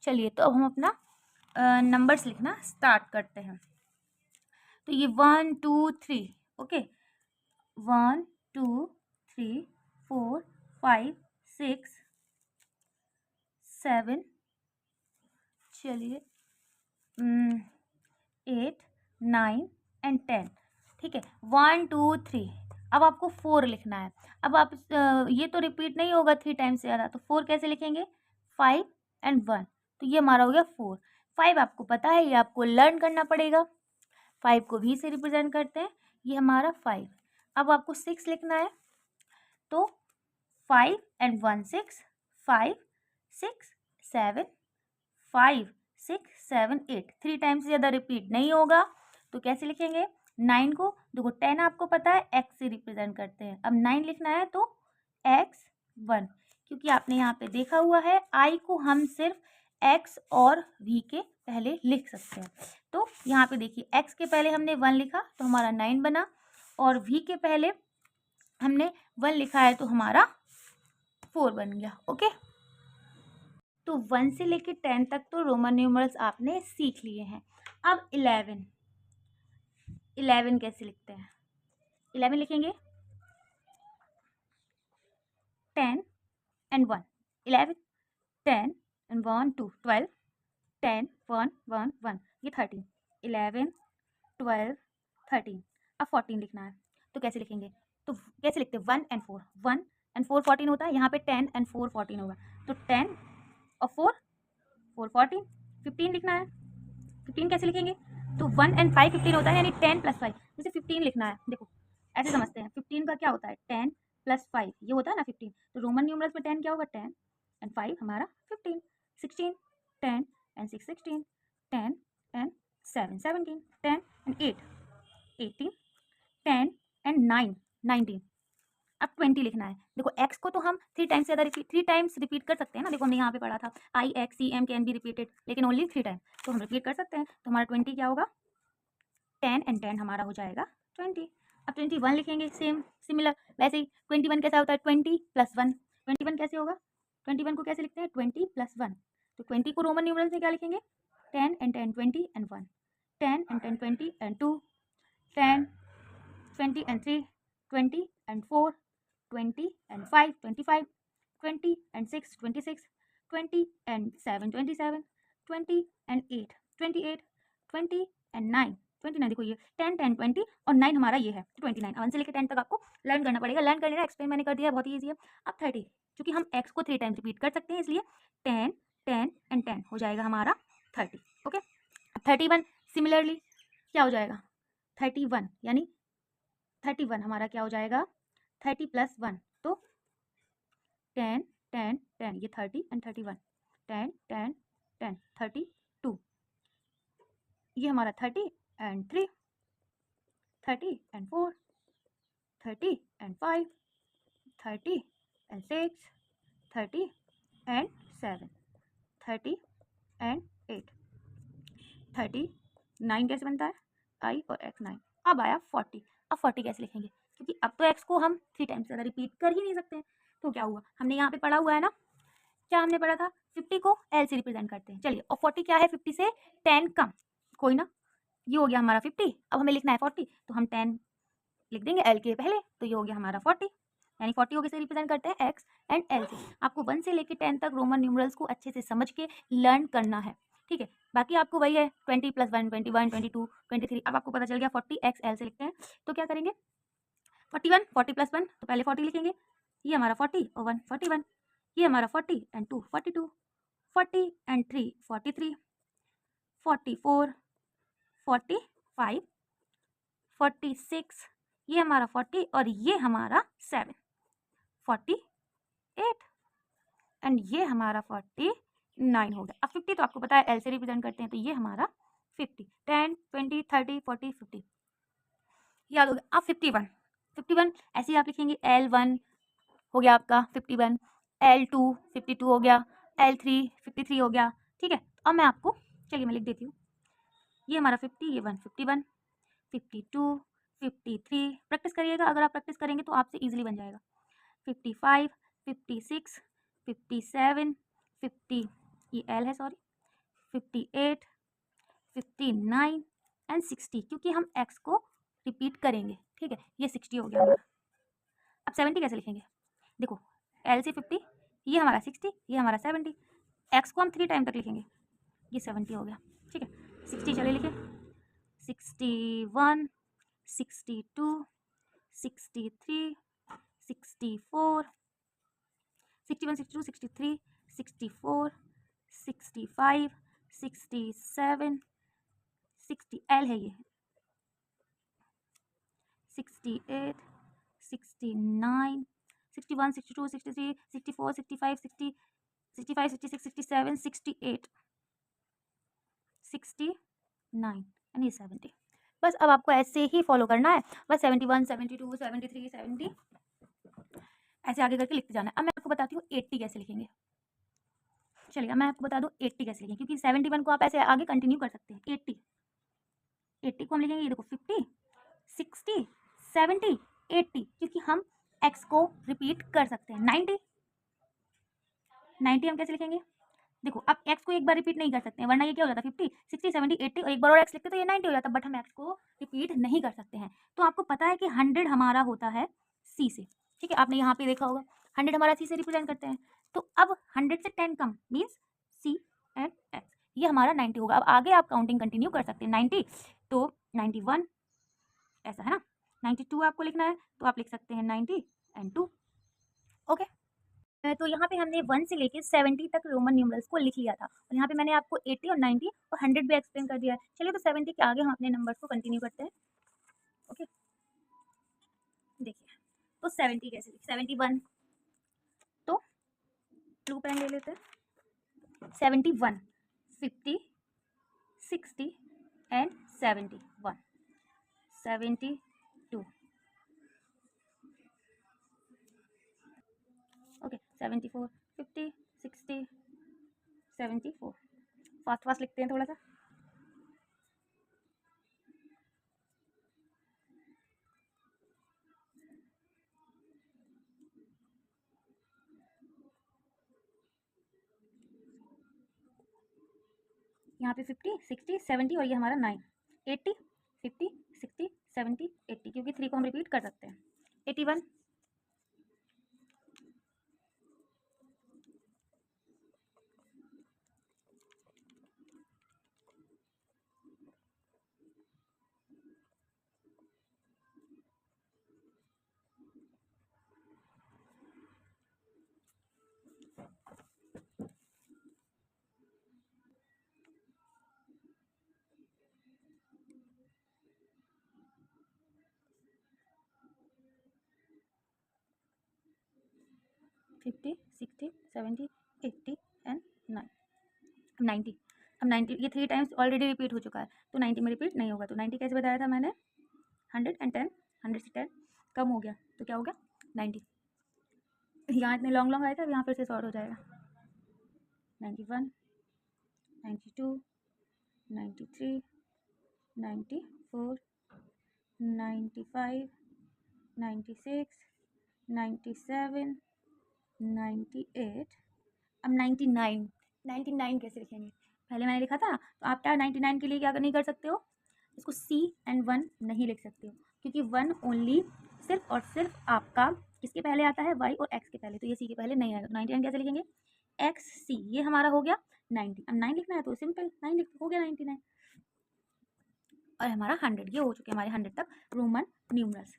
चलिए तो अब हम अपना नंबर्स लिखना स्टार्ट करते हैं। तो ये 1 2 3 ओके, 1 2 3 4 5 6 7, चलिए 8 9 एंड 10। ठीक है, 1 2 3। अब आपको 4 लिखना है। अब आप ये तो रिपीट नहीं होगा 3 टाइम्स से ज़्यादा, तो 4 कैसे लिखेंगे? 5 एंड 1, तो ये हमारा हो गया 4। 5 आपको पता है, ये आपको लर्न करना पड़ेगा। 5 को V से रिप्रेजेंट करते हैं, ये हमारा 5। अब आपको 6 लिखना है, तो 5 एंड 1 6, 5 6 7 5 6 7 8। 3 टाइम्स से ज़्यादा रिपीट नहीं होगा, तो कैसे लिखेंगे? 9 को देखो 10 आपको पता है x से रिप्रेजेंट करते हैं, अब 9 लिखना है तो x1, क्योंकि आपने यहाँ पे देखा हुआ है i को हम सिर्फ x और v के पहले लिख सकते हैं। तो यहाँ पे देखिए x के पहले हमने 1 लिखा तो हमारा 9 बना, और v के पहले हमने 1 लिखा है तो हमारा 4 बन गया। ओके, तो 1 से लेके 10 तक तो रोमन न्यूमरल्स आपने सीख लिए हैं। अब 11 कैसे लिखते हैं? 11 लिखेंगे 10 एंड 1, 11 10 एंड 1 2 12, 10 1 1 1, ये 13, 11 12 13। अब 14 लिखना है, तो कैसे लिखेंगे? तो कैसे लिखते हैं? 1 एंड 4, 1 एंड 4 14 होता है, यहाँ पे 10 एंड 4 14 होगा, तो 10 और 4 4 14। 15 लिखना है, 15 कैसे लिखेंगे? तो 1 एंड 5 15 होता है, यानी 10 प्लस 5, जैसे 15 लिखना है। देखो ऐसे समझते हैं, 15 का क्या होता है? 10 प्लस 5, ये होता है ना 15। तो रोमन न्यूमरल्स में 10 क्या होगा? 10 एंड 5 हमारा 15। 16 10 एंड 6 16, 10 एंड 7 17, 10 एंड 8 18, 10 एंड 9 19। अब 20 लिखना है। देखो x को तो हम 3 टाइम्स से ज़्यादा 3 टाइम्स रिपीट कर सकते हैं ना। देखो हमने यहाँ पे पढ़ा था I X C M can be repeated, लेकिन ओनली 3 टाइम, तो हम रिपीट कर सकते हैं। तो हमारा 20 क्या होगा? 10 एंड 10 हमारा हो जाएगा 20। अब 21 लिखेंगे, सेम सिमिलर वैसे ही। 21 कैसा होता है? 20 प्लस 1। 21 कैसे होगा? 21 को कैसे लिखते हैं? 20 प्लस 1। तो 20 को रोमन न्यूमरल्स में क्या लिखेंगे? 10 and 10 20 and 1, 10 and 10 20 and 2, 10 20 and 3 20 and 4 20 and 5 25, 20 and 6 26, 20 and 7 27, 20 and 8 28, 20 and 9 29। देखो ये 10 10 20 और 9 हमारा ये है 29। 1 से लेकर 10 तक आपको लर्न करना पड़ेगा। लर्न कर लेना, एक्सप्लेन मैंने कर दिया, बहुत ही ईजी है। अब 30, क्योंकि हम x को 3 टाइम्स रिपीट कर सकते हैं, इसलिए 10 10 एंड 10 हो जाएगा हमारा 30। ओके, 31 सिमिलरली क्या हो जाएगा? 31 यानी 31 हमारा क्या हो जाएगा? 30 प्लस 1, तो 10 10 10, ये 30 एंड 31, 10 10 10 32, ये हमारा 30 and 3, 30 and 4, 30 and 5, 30 and 6, 30 and 7, 30 and 8, 39 कैसे बनता है? I और X 9। अब आया 40। अब 40 कैसे लिखेंगे? क्योंकि अब तो x को हम 3 टाइम्स ज़्यादा रिपीट कर ही नहीं सकते हैं। तो क्या हुआ? हमने यहाँ पे पढ़ा हुआ है ना, क्या हमने पढ़ा था? 50 को l से रिप्रेजेंट करते हैं। चलिए, और 40 क्या है? 50 से 10 कम, कोई ना, ये हो गया हमारा 50। अब हमें लिखना है 40, तो हम 10 लिख देंगे l के पहले, तो ये हो गया हमारा 40। यानी 40 को किससे रिप्रेजेंट करते हैं? x एंड l से। आपको 1 से लेकर 10 तक रोमन न्यूमरल्स को अच्छे से समझ के लर्न करना है, ठीक है। बाकी आपको वही है 20 प्लस 1 21 22 23। अब आपको पता चल गया 40 x l से लिखते हैं, तो क्या करेंगे? 41 40 प्लस 1, तो पहले 40 लिखेंगे, ये हमारा 40 और 1 41, ये हमारा 40 एंड 2 42, 40 एंड 3 43, 44 45 46, ये हमारा 40 और ये हमारा 7 48 एंड ये हमारा 49 हो गया। अब 50 तो आपको पता है l से रिप्रेजेंट करते हैं, तो ये हमारा 50, 10 20 30 40 50 याद हो गया। अब 51 ऐसे ही आप लिखेंगे, L1 हो गया आपका 51, L2 52 हो गया, L3 53 हो गया, ठीक है। अब मैं आपको, चलिए मैं लिख देती हूँ, ये हमारा 50, ये 1 51 52 53। प्रैक्टिस करिएगा, अगर आप प्रैक्टिस करेंगे तो आपसे इजीली बन जाएगा। 55 56 57 50, ये L है सॉरी, 58, 59 एंड 60, क्योंकि हम x को रिपीट करेंगे। ठीक है, ये 60 हो गया हमारा। अब 70 कैसे लिखेंगे? देखो L से 50, ये हमारा 60, ये हमारा 70, x को हम 3 टाइम तक लिखेंगे, ये 70 हो गया। ठीक है, 60 चलिए लिखे, 61, 62, 63, 64, 61, 62, 63, 64, 65, 67, 60 L है ये, 68, 69, 61, 62, 63, 64, 65, 60, 65, 66, 67, 68, 69 एंड ये 70। बस अब आपको ऐसे ही फॉलो करना है, बस 71, 72, 73, 70 ऐसे आगे करके लिखते जाना है। अब मैं आपको बताती हूँ 80 कैसे लिखेंगे। चलिए मैं आपको बता दूँ 80 कैसे लिखेंगे, क्योंकि 71 को आप ऐसे आगे कंटिन्यू कर सकते हैं। 80 को हम लिखेंगे, ये देखो 50, 60, 70, 80, क्योंकि हम x को रिपीट कर सकते हैं। 90 हम कैसे लिखेंगे? देखो अब x को एक बार रिपीट नहीं कर सकते हैं, वरना ये क्या हो जाता है 50, 60, 70, 80 और एक बार और x लिखते तो ये 90 हो जाता, बट हम x को रिपीट नहीं कर सकते हैं। तो आपको पता है कि 100 हमारा होता है c से। ठीक है, आपने यहाँ पे देखा होगा 100 हमारा c से रिप्रेजेंट करते हैं। तो अब 100 से 10 come means c and x, ये हमारा 90 होगा। अब आगे आप काउंटिंग कंटिन्यू कर सकते हैं। 90 तो 91 ऐसा है ना, 92 आपको लिखना है तो आप लिख सकते हैं 90 एंड 2। ओके, तो यहाँ पे हमने 1 से लेके 70 तक रोमन न्यूमरल्स को लिख लिया था, और यहाँ पे मैंने आपको 80 और 90 और 100 भी एक्सप्लेन कर दिया है। चलिए तो 70 के आगे हम अपने नंबर्स को कंटिन्यू करते हैं। ओके, देखिए तो 70 कैसे लिखे? 71 तो ब्लू पेन ले लेते हैं। 71, 50, 60 एंड 71, 72। ओके, 74, 50, 60, 74। फास्ट फास्ट लिखते हैं थोड़ा सा। यहाँ पे 50, 60, 70 और ये हमारा 9, 80, 50, 60, 70, 80, क्योंकि 3 को हम रिपीट कर सकते हैं। 81, 50, 60, 70, 80 एंड 9, 90। अब 90 ये 3 टाइम्स ऑलरेडी रिपीट हो चुका है, तो 90 में रिपीट नहीं होगा। तो 90 कैसे बताया था मैंने? 110, 100 से 10 कम हो गया तो क्या हो गया? 90। यहाँ इतने लॉन्ग लॉन्ग आए थे, अब यहाँ फिर से शॉर्ट हो जाएगा। 91, 92, 93, 94, 95, 96, 97, 98। अब 99, 99 कैसे लिखेंगे? पहले मैंने लिखा था, तो आप क्या 99 के लिए क्या नहीं कर सकते हो? इसको C एंड 1 नहीं लिख सकते हो, क्योंकि 1 ओनली सिर्फ और सिर्फ आपका किसके पहले आता है? Y और X के पहले, तो ये C के पहले नहीं आएगा। तो 99 कैसे लिखेंगे? XC, ये हमारा हो गया 90। अब 9 लिखना है तो सिंपल 9 लिख, हो गया 99। और हमारा 100, ये हो चुके हमारे 100 तक रोमन न्यूमरल्स।